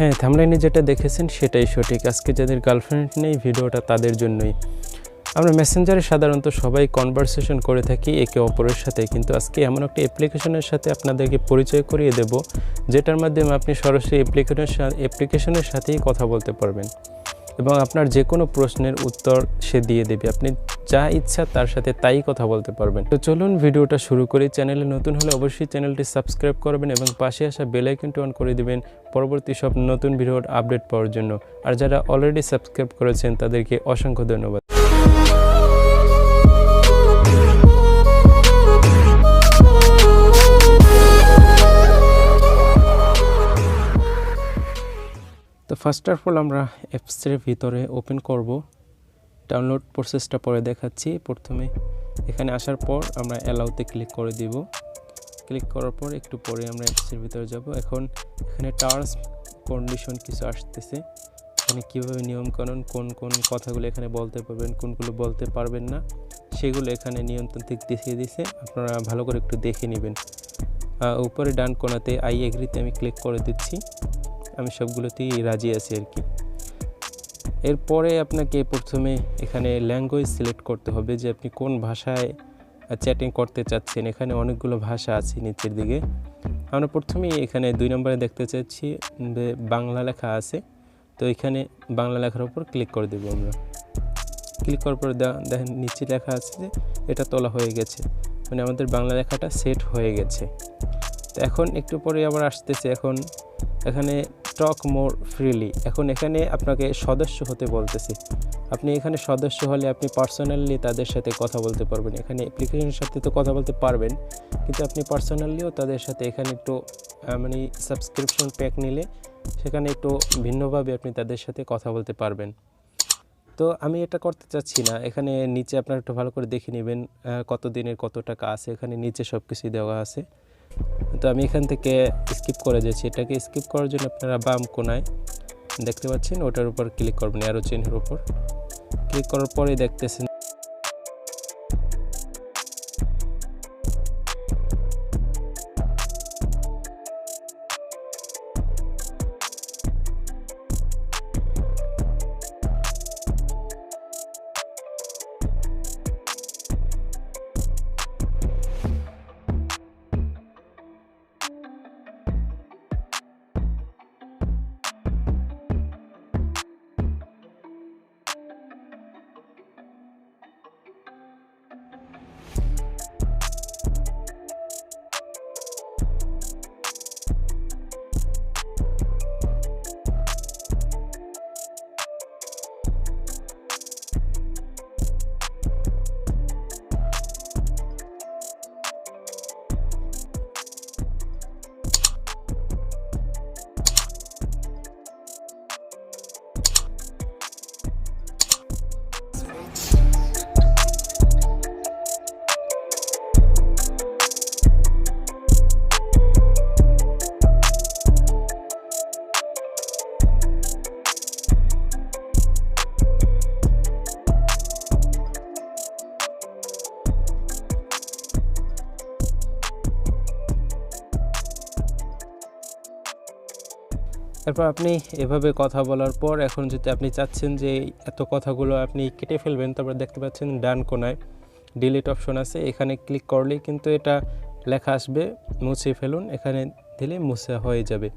হ্যাঁ, থাম্বনেইলে যেটা দেখেছেন সেটাই সঠিক। আজকে যাদের গার্লফ্রেন্ড নেই ভিডিওটা তাদের জন্যই। আমরা মেসেঞ্জারে সাধারণত সবাই কনভারসেশন করে থাকি একে অপরের সাথে, কিন্তু আজকে এমন একটা অ্যাপ্লিকেশনের সাথে আপনাদেরকে পরিচয় করিয়ে দেব যেটার মাধ্যমে আপনি সরাসরি অ্যাপ্লিকেশনের সাথেই কথা বলতে পারবেন এবং আপনার যে কোনো প্রশ্নের উত্তর সে দিয়ে দেবে। আপনি যা ইচ্ছা তার সাথে তাই কথা বলতে পারবেন। তো চলুন ভিডিওটা শুরু করি। চ্যানেলে নতুন হলে অবশ্যই চ্যানেলটি সাবস্ক্রাইব করবেন এবং পাশে আসা বেল আইকনটি অন করে দিবেন পরবর্তী সব নতুন ভিডিওর আপডেট পাওয়ার জন্য। আর যারা অলরেডি সাবস্ক্রাইব করেছেন তাদেরকে অসংখ্য ধন্যবাদ। তো ফার্স্ট অফ অল আমরা অ্যাপসের ভিতরে ওপেন করব। ডাউনলোড প্রসেসটা পরে দেখাচ্ছি। প্রথমে এখানে আসার পর আমরা অ্যালাউতে ক্লিক করে দিব। ক্লিক করার পর একটু পরে আমরা অ্যাপসের ভিতরে যাব। এখন এখানে টার্মস কন্ডিশন কিছু আসতেছে, এখানে কীভাবে নিয়মকানুন কোন কোন কথাগুলো এখানে বলতে পারবেন, কোনগুলো বলতে পারবেন না সেগুলো এখানে নিয়ন্ত্রণ থেকে দেখিয়ে দিয়েছে। আপনারা ভালো করে একটু দেখে নেবেন। উপরে ডান কোণাতে আই এগ্রিতে আমি ক্লিক করে দিচ্ছি। আমি সবগুলোতেই রাজি আছি আর কি। এরপরে আপনাকে প্রথমে এখানে ল্যাঙ্গুয়েজ সিলেক্ট করতে হবে যে আপনি কোন ভাষায় চ্যাটিং করতে চাচ্ছেন। এখানে অনেকগুলো ভাষা আছে নিচের দিকে। আমরা প্রথমেই এখানে 2 নম্বরে দেখতে চাচ্ছি বাংলা লেখা আছে, তো এখানে বাংলা লেখার উপর ক্লিক করে দেবো আমরা। ক্লিক করার পর দেখেন নিচে লেখা আছে যে এটা তোলা হয়ে গেছে, মানে আমাদের বাংলা লেখাটা সেট হয়ে গেছে। তো এখন একটু পরে আবার আসতেছে এখন এখানে টক মোর ফ্রিলি। এখন এখানে আপনাকে সদস্য হতে বলতেছে। আপনি এখানে সদস্য হলে আপনি পার্সোনালি তাদের সাথে কথা বলতে পারবেন। এখানে অ্যাপ্লিকেশনের সাথে তো কথা বলতে পারবেন, কিন্তু আপনি পার্সোনালিও তাদের সাথে এখানে একটু মানে সাবস্ক্রিপশন প্যাক নিলে সেখানে একটু ভিন্নভাবে আপনি তাদের সাথে কথা বলতে পারবেন। তো আমি এটা করতে চাচ্ছি না। এখানে নিচে আপনারা একটু ভালো করে দেখে নেবেন কত দিনের কত টাকা আছে, এখানে নিচে সব কিছুই দেওয়া আছে। তো আমি এখান থেকে স্কিপ করে যাচ্ছি। এটাকে স্কিপ করার জন্য আপনারা বাম কোণায় দেখতে পাচ্ছেন ওটার উপর ক্লিক করবেন, অ্যারো চিহ্নের উপর ক্লিক করার পরেই দেখতেছেন তারপর আপনি এভাবে কথা বলার পর এখন যদি আপনি চাচ্ছেন যে এত কথাগুলো আপনি কেটে ফেলবেন, তারপর দেখতে পাচ্ছেন ডান কোণায় ডিলিট অপশন আছে, এখানে ক্লিক করলেই কিন্তু এটা লেখা আসবে মুছে ফেলুন। এখানে দিলে মুছে হয়ে যাবে।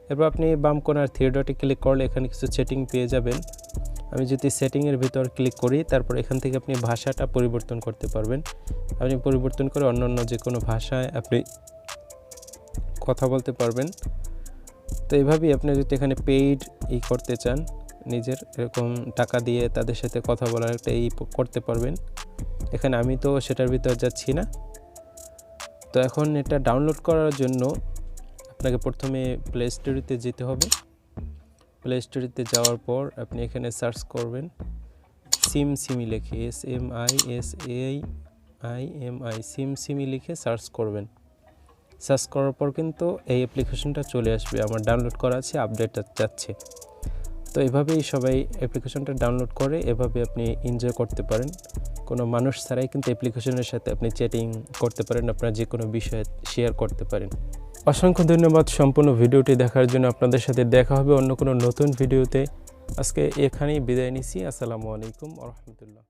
এরপর আপনি বাম কোণার থ্রি ডটে ক্লিক করলে এখানে কিছু সেটিং পেয়ে যাবেন। আমি যদি সেটিংয়ের ভিতর ক্লিক করি তারপর এখান থেকে আপনি ভাষাটা পরিবর্তন করতে পারবেন। আপনি পরিবর্তন করে অন্য যে কোনো ভাষায় আপনি কথা বলতে পারবেন। তো এইভাবেই আপনি যদি এখানে পেইড করতে চান, নিজের এরকম টাকা দিয়ে তাদের সাথে কথা বলার একটা করতে পারবেন। এখানে আমি তো সেটার ভিতর যাচ্ছি না। তো এখন এটা ডাউনলোড করার জন্য আপনাকে প্রথমে প্লে স্টোরিতে যেতে হবে। প্লে স্টোরিতে যাওয়ার পর আপনি এখানে সার্চ করবেন সিমসিমি লিখে, SMISAIMI সিমসিমি লিখে সার্চ করবেন। সার্চ করার পর কিন্তু এই অ্যাপ্লিকেশনটা চলে আসবে। আমার ডাউনলোড করা আছে, আপডেট যাচ্ছে। তো এভাবেই সবাই অ্যাপ্লিকেশনটা ডাউনলোড করে এভাবে আপনি এনজয় করতে পারেন। কোনো মানুষ ছাড়াই কিন্তু অ্যাপ্লিকেশনের সাথে আপনি চ্যাটিং করতে পারেন, আপনার যে কোনো বিষয়ে শেয়ার করতে পারেন। অসংখ্য ধন্যবাদ সম্পূর্ণ ভিডিওটি দেখার জন্য। আপনাদের সাথে দেখা হবে অন্য কোনো নতুন ভিডিওতে। আজকে এখানেই বিদায় নিচ্ছি। আসসালামু আলাইকুম ওয়া রাহমাতুল্লাহ।